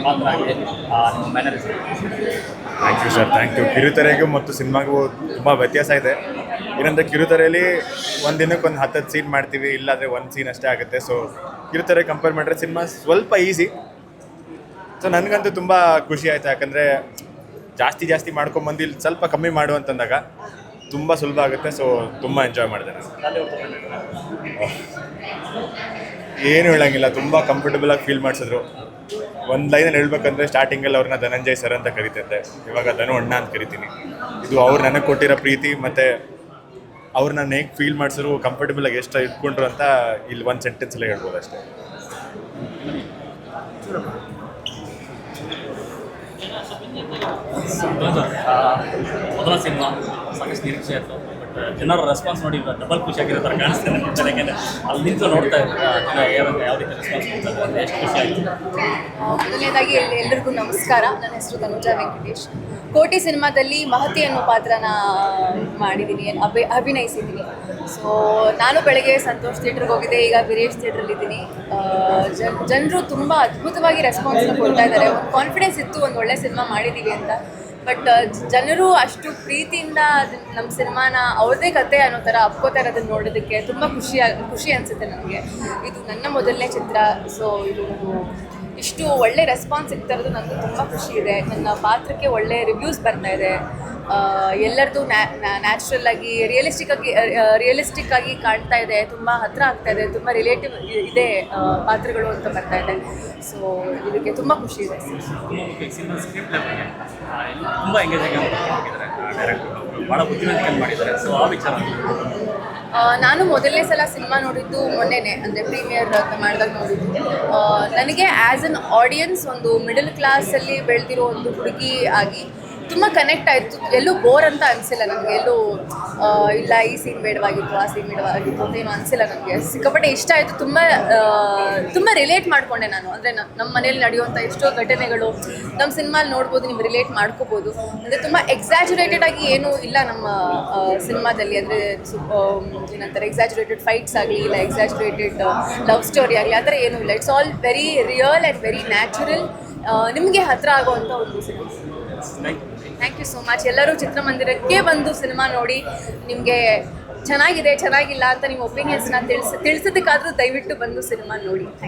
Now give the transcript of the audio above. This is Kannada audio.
ಪಾತ್ರ ನಿಮ್ಮ mannerism. Thank you sir, thank you. ಕಿರುತೆರೆಗೂ ಮತ್ತು ಸಿನಿಮಾಗೂ ತುಂಬ ವ್ಯತ್ಯಾಸ ಇದೆ. ಏನಂದರೆ ಕಿರುತೆರೆಯಲ್ಲಿ ಒಂದು ದಿನಕ್ಕೆ ಒಂದು 10 ಸೀನ್ ಮಾಡ್ತೀವಿ, ಇಲ್ಲಾಂದರೆ ಒಂದು ಸೀನ್ ಅಷ್ಟೇ ಆಗುತ್ತೆ. ಸೊ ಕಿರುತೆರೆ ಕಂಪೇರ್ ಮಾಡಿದ್ರೆ ಸಿನಿಮಾ ಸ್ವಲ್ಪ ಈಸಿ. ಸೊ ನನಗಂತೂ ತುಂಬ ಖುಷಿ ಆಯಿತು, ಯಾಕಂದರೆ ಜಾಸ್ತಿ ಮಾಡ್ಕೊಂಬಂದು ಇಲ್ಲಿ ಸ್ವಲ್ಪ ಕಮ್ಮಿ ಮಾಡು ಅಂತಂದಾಗ ತುಂಬ ಸುಲಭ ಆಗುತ್ತೆ. ಸೊ ತುಂಬ ಎಂಜಾಯ್ ಮಾಡಿದೆ ನಾನು. ಏನು ಹೇಳೋಂಗಿಲ್ಲ, ತುಂಬ ಕಂಫರ್ಟಬಲಾಗಿ ಫೀಲ್ ಮಾಡಿಸಿದ್ರು. ಒಂದು ಲೈನಲ್ಲಿ ಹೇಳ್ಬೇಕಂದ್ರೆ ಸ್ಟಾರ್ಟಿಂಗಲ್ಲಿ ಅವ್ರನ್ನ ಧನಂಜಯ್ ಸರ್ ಅಂತ ಕರಿತಿದ್ದೆ, ಇವಾಗ ಧನು ಅಣ್ಣ ಅಂತ ಕರಿತೀನಿ. ಇದು ಅವ್ರು ನನಗೆ ಕೊಟ್ಟಿರೋ ಪ್ರೀತಿ, ಮತ್ತು ಅವ್ರು ನಾನು ಹೇಗೆ ಫೀಲ್ ಮಾಡಿಸಿದ್ರು, ಕಂಫರ್ಟಬಲಾಗಿ ಎಷ್ಟು ಇಟ್ಕೊಂಡ್ರು ಅಂತ ಇಲ್ಲಿ ಒಂದು ಸೆಂಟೆನ್ಸಲ್ಲೇ ಹೇಳ್ಬೋದು ಅಷ್ಟೇ. ಮೊದಲ ಸಿನಿಮಾ ಸಾಕಷ್ಟು ನಿರೀಕ್ಷೆ ಆಯಿತು, ಬಟ್ ಜನರ ರೆಸ್ಪಾನ್ಸ್ ನೋಡಿ ಡಬಲ್ ಖುಷಿಯಾಗಿರೋ ಥರ ಕಾಣಿಸ್ತೇನೆ. ಯಾಕೆಂದರೆ ಅಲ್ಲಿ ನಿಂತು ನೋಡ್ತಾ ಇದ್ದಾರೆ ಯಾವ ರೀತಿ ರೆಸ್ಪಾನ್ಸ್ ಕೊಡ್ತಾರೆ ಅಂತ ಎಷ್ಟು ಖುಷಿ ಆಯಿತು. ಮೊದಲನೇದಾಗಿ ಎಲ್ಲರಿಗೂ ನಮಸ್ಕಾರ. ನನ್ನ ಹೆಸರು ತನುಜಾ ವೆಂಕಟೇಶ್. ಕೋಟಿ ಸಿನಿಮಾದಲ್ಲಿ ಮಹತಿ ಅನ್ನೋ ಪಾತ್ರನ ಮಾಡಿದ್ದೀನಿ, ಅಭಿನಯಿಸಿದ್ದೀನಿ. ಸೊ ನಾನು ಬೆಳಗ್ಗೆ ಸಂತೋಷ್ ಥಿಯೇಟ್ರಿಗೆ ಹೋಗಿದ್ದೆ, ಈಗ ವೀರೇಶ್ ಥಿಯೇಟ್ರಲ್ಲಿದ್ದೀನಿ. ಜನರು ತುಂಬ ಅದ್ಭುತವಾಗಿ ರೆಸ್ಪಾನ್ಸ್ನ ಕೊಡ್ತಾ ಇದ್ದಾರೆ. ಒಂದು ಕಾನ್ಫಿಡೆನ್ಸ್ ಇತ್ತು ಒಂದು ಒಳ್ಳೆ ಸಿನಿಮಾ ಮಾಡಿದ್ದೀವಿ ಅಂತ. ಬಟ್ ಜನರು ಅಷ್ಟು ಪ್ರೀತಿಯಿಂದ ನಮ್ಮ ಸಿನಿಮಾನ ಅವ್ರದ್ದೇ ಕತೆ ಅನ್ನೋ ಥರ ಅಪ್ಕೋತಾ ಇರೋದನ್ನು ನೋಡೋದಕ್ಕೆ ತುಂಬ ಖುಷಿ ಅನಿಸುತ್ತೆ ನನಗೆ. ಇದು ನನ್ನ ಮೊದಲನೇ ಚಿತ್ರ. ಸೊ ಇದು ಇಷ್ಟು ಒಳ್ಳೆ ರೆಸ್ಪಾನ್ಸ್ ಸಿಗ್ತಾ ಇರೋದು ನನಗೆ ತುಂಬ ಖುಷಿ ಇದೆ. ನನ್ನ ಪಾತ್ರಕ್ಕೆ ಒಳ್ಳೆ ರಿವ್ಯೂಸ್ ಬರ್ತಾ ಇದೆ. ಎಲ್ಲರದು ನ್ಯಾಚುರಲ್ ಆಗಿ ರಿಯಲಿಸ್ಟಿಕ್ ಆಗಿ ಕಾಣ್ತಾ ಇದೆ, ತುಂಬ ಹತ್ತಿರ ಆಗ್ತಾ ಇದೆ, ತುಂಬ ರಿಲೇಟಿವ್ ಇದೆ ಪಾತ್ರಗಳು ಅಂತ ಬರ್ತಾ ಇದೆ. ಸೊ ಇದಕ್ಕೆ ತುಂಬ ಖುಷಿ ಇದೆ. ತುಂಬ ಎಂಗೇಜಿಂಗ್ ಆಗಿದ್ದಾರೆ ಡೈರೆಕ್ಟರ್, ಭಾಳ ಬುದ್ಧಿವಂತಿಕೆ ಮಾಡಿದ್ದಾರೆ. ಸೊ ಆ ವಿಚಾರ ನಾನು ಮೊದಲನೇ ಸಲ ಸಿನಿಮಾ ನೋಡಿದ್ದು ಮೊನ್ನೆನೇ, ಅಂದರೆ ಪ್ರೀಮಿಯರ್ ಅಂತ ಮಾಡಿದಾಗ ನೋಡಿದ್ದು. ನನಗೆ ಆ್ಯಸ್ ಅನ್ ಆಡಿಯನ್ಸ್ ಒಂದು ಮಿಡಲ್ ಕ್ಲಾಸಲ್ಲಿ ಬೆಳೆದಿರೋ ಒಂದು ಹುಡುಗಿ ಆಗಿ ತುಂಬ ಕನೆಕ್ಟ್ ಆಯಿತು. ಎಲ್ಲೂ ಬೋರ್ ಅಂತ ಅನಿಸಿಲ್ಲ ನನಗೆ. ಎಲ್ಲೂ ಇಲ್ಲ ಈ ಸೀನ್ ಬೇಡವಾಗಿತ್ತು, ಆ ಸೀನ್ ಬೇಡವಾಗಿತ್ತು ಅಂತ ಏನೂ ಅನಿಸಿಲ್ಲ ನನಗೆ. ಸಿಕ್ಕಾಪಟ್ಟೆ ಇಷ್ಟ ಆಯಿತು. ತುಂಬ ರಿಲೇಟ್ ಮಾಡಿಕೊಂಡೆ ನಾನು. ಅಂದರೆ ನಮ್ಮ ಮನೇಲಿ ನಡೆಯುವಂಥ ಎಷ್ಟೋ ಘಟನೆಗಳು ನಮ್ಮ ಸಿನಿಮಾಲಿ ನೋಡ್ಬೋದು, ನೀವು ರಿಲೇಟ್ ಮಾಡ್ಕೋಬೋದು. ಅಂದರೆ ತುಂಬ ಎಕ್ಸಾಜುರೇಟೆಡ್ ಆಗಿ ಏನೂ ಇಲ್ಲ ನಮ್ಮ ಸಿನಿಮಾದಲ್ಲಿ. ಅಂದರೆ ಏನಂತಾರೆ, ಎಕ್ಸಾಜುರೇಟೆಡ್ ಫೈಟ್ಸ್ ಆಗಲಿ, ಇಲ್ಲ ಎಕ್ಸಾಜುರೇಟೆಡ್ ಲವ್ ಸ್ಟೋರಿ ಆಗಲಿ, ಆ ಥರ ಏನೂ ಇಲ್ಲ. It's all very real and very natural. ನಿಮಗೆ ಹತ್ತಿರ ಆಗುವಂಥ ಒಂದು cinema. Thank you so much. ಎಲ್ಲರೂ ಚಿತ್ರಮಂದಿರಕ್ಕೆ ಬಂದು ಸಿನಿಮಾ ನೋಡಿ, ನಿಮಗೆ ಚೆನ್ನಾಗಿದೆ ಚೆನ್ನಾಗಿಲ್ಲ ಅಂತ ನಿಮ್ಮ ಒಪಿನಿಯನ್ಸ್ನ ತಿಳಿಸೋದಕ್ಕಾದರೂ ದಯವಿಟ್ಟು ಬಂದು ಸಿನಿಮಾ ನೋಡಿ. Thank you.